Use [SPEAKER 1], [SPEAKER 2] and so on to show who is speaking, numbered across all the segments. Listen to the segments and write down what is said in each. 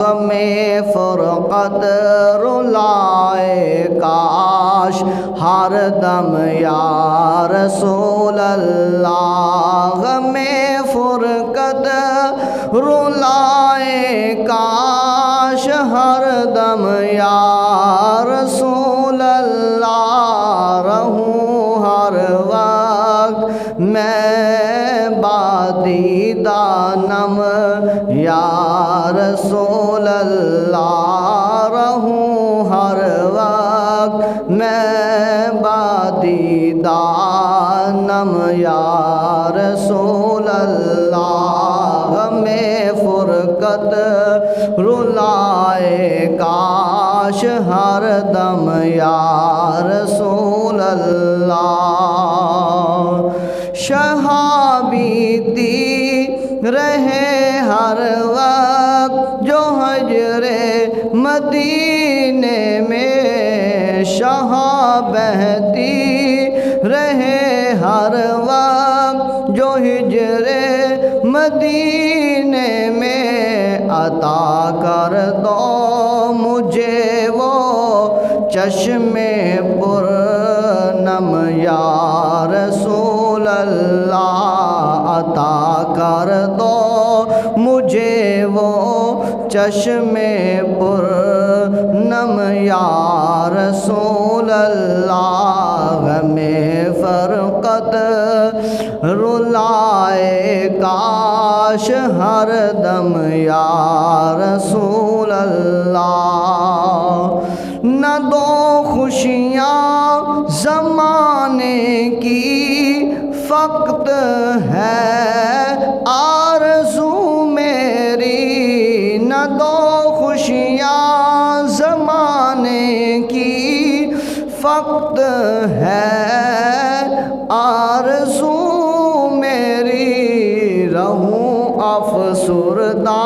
[SPEAKER 1] में फ़ुरक़त रुलाए काश हर दम या रसूल अल्लाह में फ़ुरक़त रुलाए काश हर दम या रसूल अल्लाह रहूं हर वक्त मैं बादीदा नम या रसूल अल्लाह रहूं हर वक्त मैं बादीदा नम या रसूल अल्लाह में फ़ुरक़त रुलाए काश हर दम या रसूल अल्लाह शहाबीती रहे हर वक्त जो हजरे मदीने में शहा बहती रहे हर वक्त जो हिजरे मदीने में अता कर दो मुझे वो चश्मे पुरनम या रसूल अल्लाह अता कर दो मुझे वो चश्मे पुरनम या रसूल अल्लाह में फ़ुरक़त रुलाए काश हर दम या रसूल अल्लाह न दो खुशियाँ ज़माने की फ़क़्त है आरज़ू मेरी न दो खुशियाँ ज़माने की फ़क़्त है आरज़ू मेरी रहूं अफ़सुरदा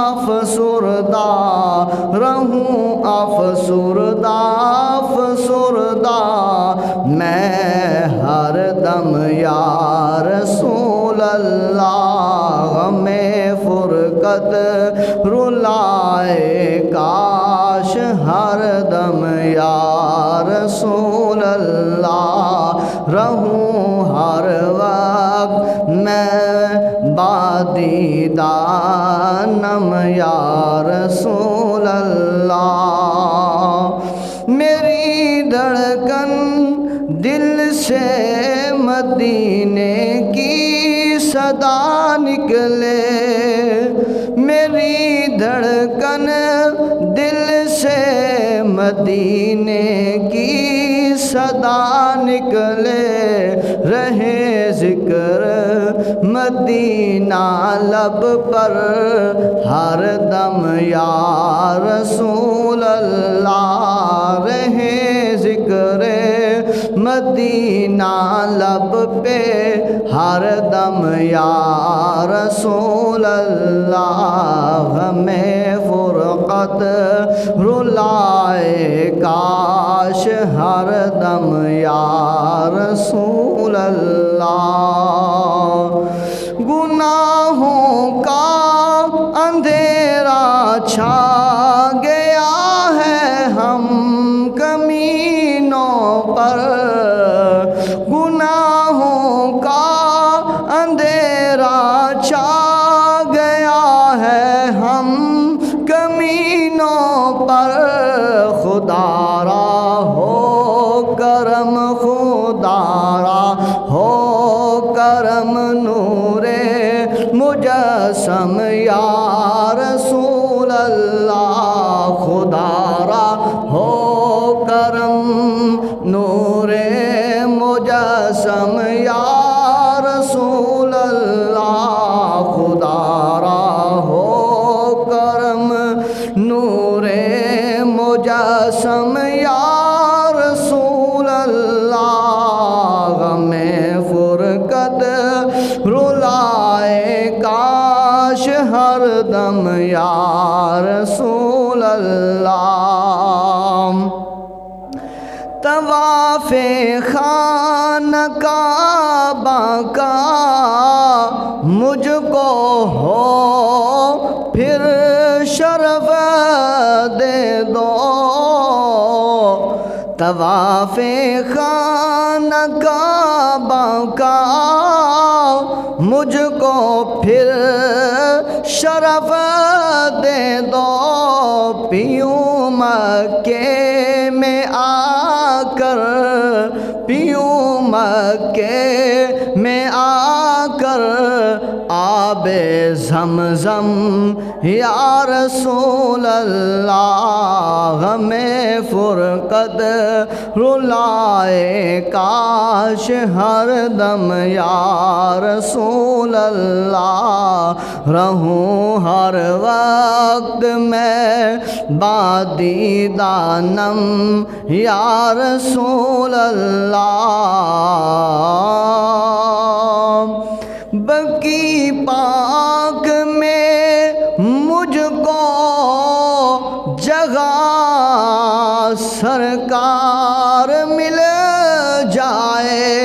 [SPEAKER 1] अफ़सुरदा रहूं अफ़सुरदा अफ़सुरदा मैं हर दम या रसूल अल्लाह में फ़ुरक़त रुलाए काश हर दम या रसूल अल्लाह रहूं हर वक्त मैं बादीदा नम या रसूल अल्लाह मेरी धड़कन दिल से मदीने की सदा निकले मेरी धड़कन दिल से मदीने की सदा निकले रहे ज़िक्र मदीना लब पर हर दम या रसूल अल्लाह रहे ज़िक्र मदीना लब पे हर दम या रसूल अल्लाह में फ़ुरक़त रुलाए काश हर दम या रसूल अल्लाह गुनाहों का अंधेरा छा गया है हम कमीनों पर गुनाहों का अंधेरा छा गया है हम कमीनों पर खुदारा हो करम खुदारा हो करम नूरे मुजस्सम या रसूल अल्लाह खुदारा हो करम नूरे मुजस्सम या रसूल अल्लाह खुदारा हो करम नूरे मुजस्सम या रसूल अल्लाह में फ़ुरक़त रुलाए काश हर दम या रसूल अल्लाह तवाफ़े खाना काबा का मुझको हो फिर शरफ़ तवाफ़े खाना काबा का मुझको फिर शरफ दे दो, पीऊँ मक्के में आकर, पीऊँ मक्के में आकर आबे ज़मज़म या रसूल अल्लाह। हमें फ़ुरक़त रुलाए काश हर दम या रसूल अल्लाह। रहूं हर वक्त मैं बादीदानम या रसूल अल्लाह। बकी पाक में मुझको जगह सरकार मिल जाए,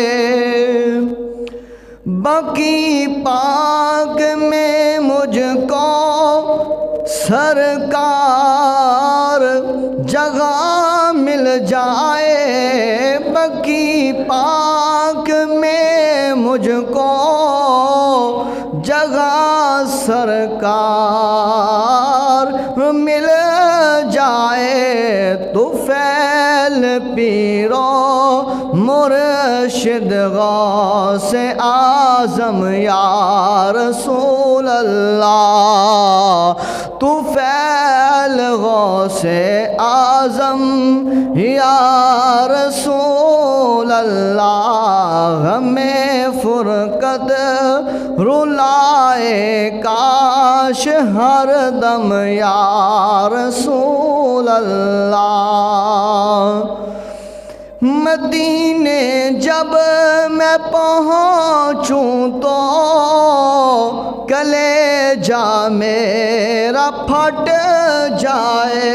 [SPEAKER 1] बकी पाक में मुझको सरकार जगह मिल जाए, बकी पाक में मुझको जगह सरकार मिल जाए। तो फैल पीरो मुर्शिद गौसे आज़म या रसूल अल्लाह। तू फैल गौसे आज़म या रसूल अल्लाह। हमें फ़ुरक़त रुलाए काश हर दम या रसूल अल्लाह। मदीने जब मैं पहुँचूँ तो कलेजा मेरा फट जाए,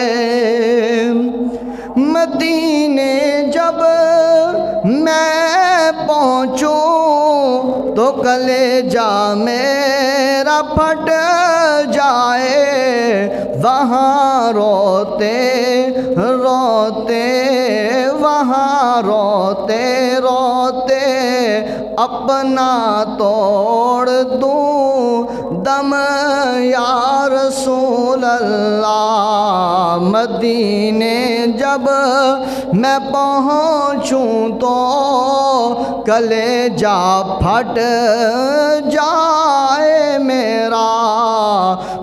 [SPEAKER 1] मदीने जब मैं पहुँचूँ तो कलेजा मेरा फट जाए। वहाँ रोते रोते, वहाँ रोते रोते अपना तोड़ दूँ दम या रसूल अल्लाह। मदीने जब मैं पहुँचूँ तो कलेजा फट जाए मेरा।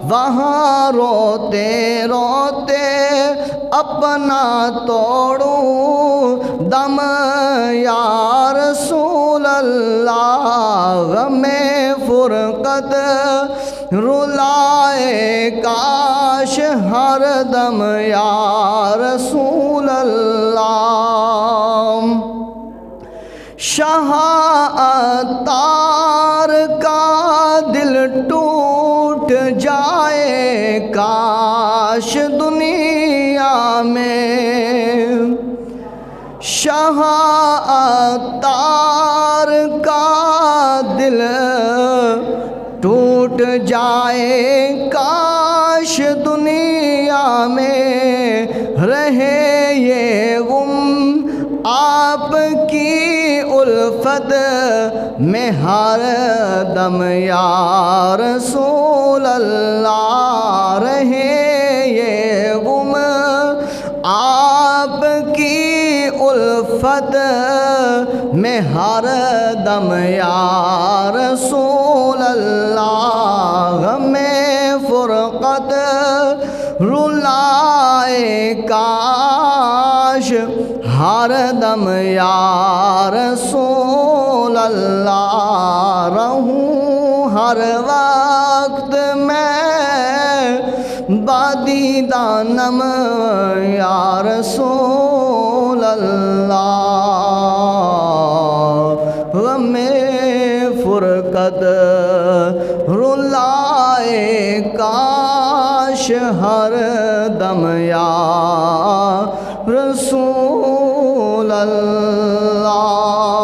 [SPEAKER 1] वहाँ रोते रोते अपना तोड़ूं दम या रसूल अल्लाह। में फ़ुरक़त रुलाए काश हर दम या रसूल अल्लाह। शाह अत्तार का दिल टूट जाए काश दुनिया में, शाह अत्तार का दिल टूट जाए काश दुनिया में रहे ये गुम आपकी उल्फत में हर दम या रसूल अल्लाह। रहे ये गुम आपकी उल्फत में हर दम या रसूल अल्लाह। में फ़ुरक़त रुलाए काश हर दम या रसूल अल्लाह। रहूं हर वक्त मैं बादीदानम या रसूल अल्लाह। हमें फ़ुरक़त रुलाए काश हर दम या रसूल अल्लाह।